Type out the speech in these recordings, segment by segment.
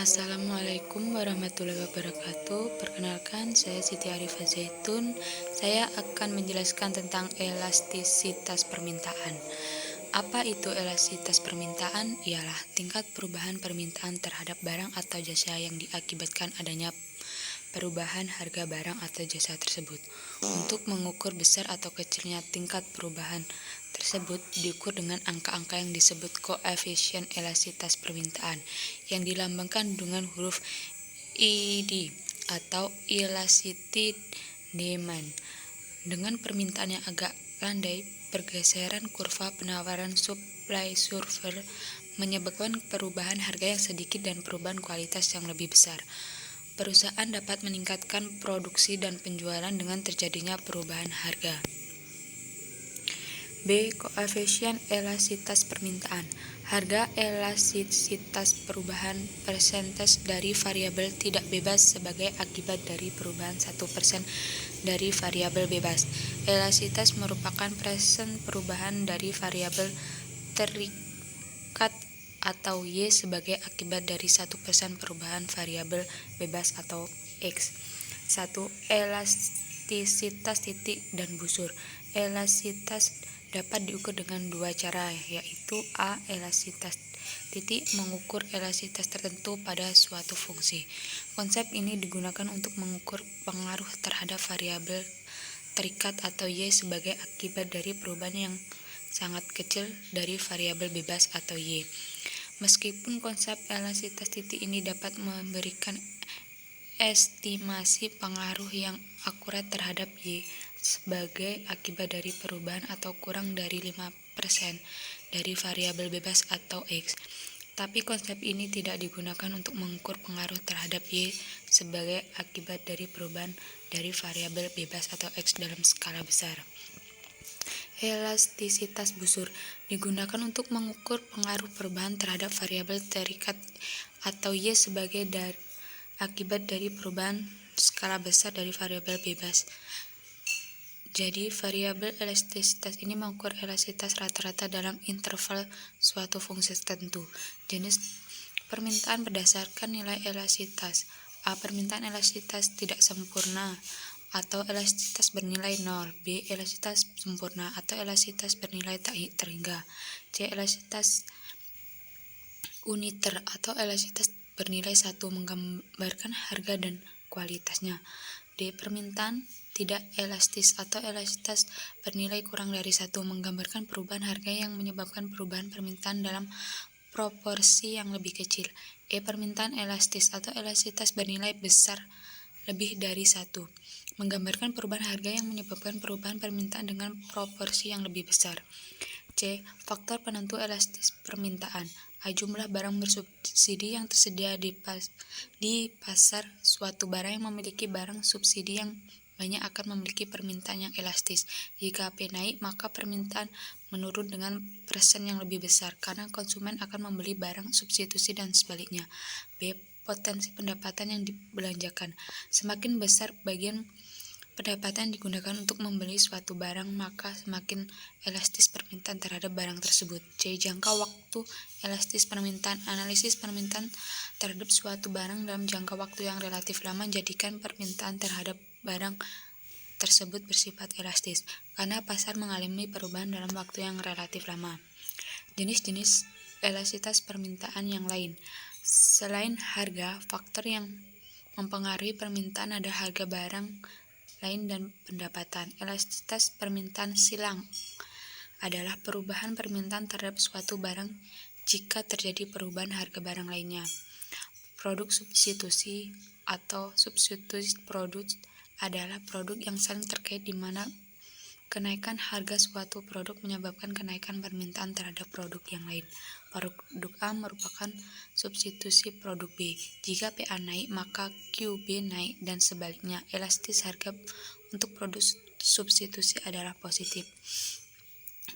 Assalamualaikum warahmatullahi wabarakatuh. Perkenalkan, saya Siti Arifah Zaitun. Saya akan menjelaskan tentang elastisitas permintaan. Apa itu elastisitas permintaan? Ialah tingkat perubahan permintaan terhadap barang atau jasa yang diakibatkan adanya perubahan harga barang atau jasa tersebut. Untuk mengukur besar atau kecilnya tingkat perubahan tersebut diukur dengan angka-angka yang disebut koefisien elastisitas permintaan, yang dilambangkan dengan huruf ED atau elasticity demand. Dengan permintaan yang agak landai, pergeseran kurva penawaran supply curve menyebabkan perubahan harga yang sedikit dan perubahan kualitas yang lebih besar. Perusahaan dapat meningkatkan produksi dan penjualan dengan terjadinya perubahan harga. B. Koefisien elastisitas permintaan. Harga elastisitas perubahan persentase dari variabel tidak bebas sebagai akibat dari perubahan 1% dari variabel bebas. Elastisitas merupakan persen perubahan dari variabel terikat atau Y sebagai akibat dari 1% perubahan variabel bebas atau X. 1. Elastisitas titik dan busur. Elastisitas dapat diukur dengan dua cara, yaitu A. Elastisitas titik mengukur elastisitas tertentu pada suatu fungsi. Konsep ini digunakan untuk mengukur pengaruh terhadap variabel terikat atau Y sebagai akibat dari perubahan yang sangat kecil dari variabel bebas atau Y. Meskipun konsep elastisitas titik ini dapat memberikan estimasi pengaruh yang akurat terhadap Y sebagai akibat dari perubahan atau kurang dari 5% dari variabel bebas atau X. Tapi konsep ini tidak digunakan untuk mengukur pengaruh terhadap Y sebagai akibat dari perubahan dari variabel bebas atau X dalam skala besar. Elastisitas busur digunakan untuk mengukur pengaruh perubahan terhadap variabel terikat atau Y sebagai akibat dari perubahan skala besar dari variabel bebas. Jadi, variabel elastisitas ini mengukur elastisitas rata-rata dalam interval suatu fungsi tertentu. Jenis permintaan berdasarkan nilai elastisitas. A. Permintaan elastisitas tidak sempurna atau elastisitas bernilai 0. B. Elastisitas sempurna atau elastisitas bernilai tak terhingga. C. Elastisitas uniter atau elastisitas bernilai 1 menggambarkan harga dan kualitasnya. D. Permintaan tidak elastis atau elastisitas bernilai kurang dari 1 menggambarkan perubahan harga yang menyebabkan perubahan permintaan dalam proporsi yang lebih kecil. E. Permintaan elastis atau elastisitas bernilai besar lebih dari 1 menggambarkan perubahan harga yang menyebabkan perubahan permintaan dengan proporsi yang lebih besar. C. Faktor penentu elastis permintaan. A. Jumlah barang bersubsidi yang tersedia di pasar. Suatu barang yang memiliki barang subsidi yang banyak akan memiliki permintaan yang elastis. Jika P naik, maka permintaan menurun dengan persen yang lebih besar, karena konsumen akan membeli barang substitusi dan sebaliknya. B. Potensi pendapatan yang dibelanjakan. Semakin besar bagian pendapatan digunakan untuk membeli suatu barang, maka semakin elastis permintaan terhadap barang tersebut. C. Jangka waktu elastis permintaan. Analisis permintaan terhadap suatu barang dalam jangka waktu yang relatif lama menjadikan permintaan terhadap barang tersebut bersifat elastis, karena pasar mengalami perubahan dalam waktu yang relatif lama. Jenis-jenis elastisitas permintaan yang lain. Selain harga, faktor yang mempengaruhi permintaan ada harga barang lain dan pendapatan. Elastisitas permintaan silang adalah perubahan permintaan terhadap suatu barang jika terjadi perubahan harga barang lainnya. Produk substitusi atau substitute product adalah produk yang saling terkait di mana kenaikan harga suatu produk menyebabkan kenaikan permintaan terhadap produk yang lain. Produk A merupakan substitusi produk B. Jika PA naik, maka QB naik dan sebaliknya. Elastis harga untuk produk substitusi adalah positif.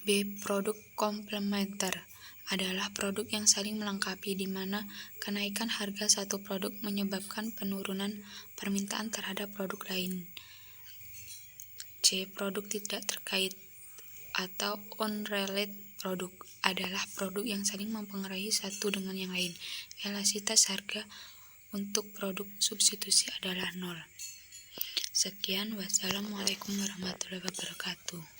B. Produk komplementer adalah produk yang saling melengkapi di mana kenaikan harga satu produk menyebabkan penurunan permintaan terhadap produk lain. C. Produk tidak terkait atau unrelated product adalah produk yang saling mempengaruhi satu dengan yang lain. Elastisitas harga untuk produk substitusi adalah 0. Sekian, wassalamualaikum warahmatullahi wabarakatuh.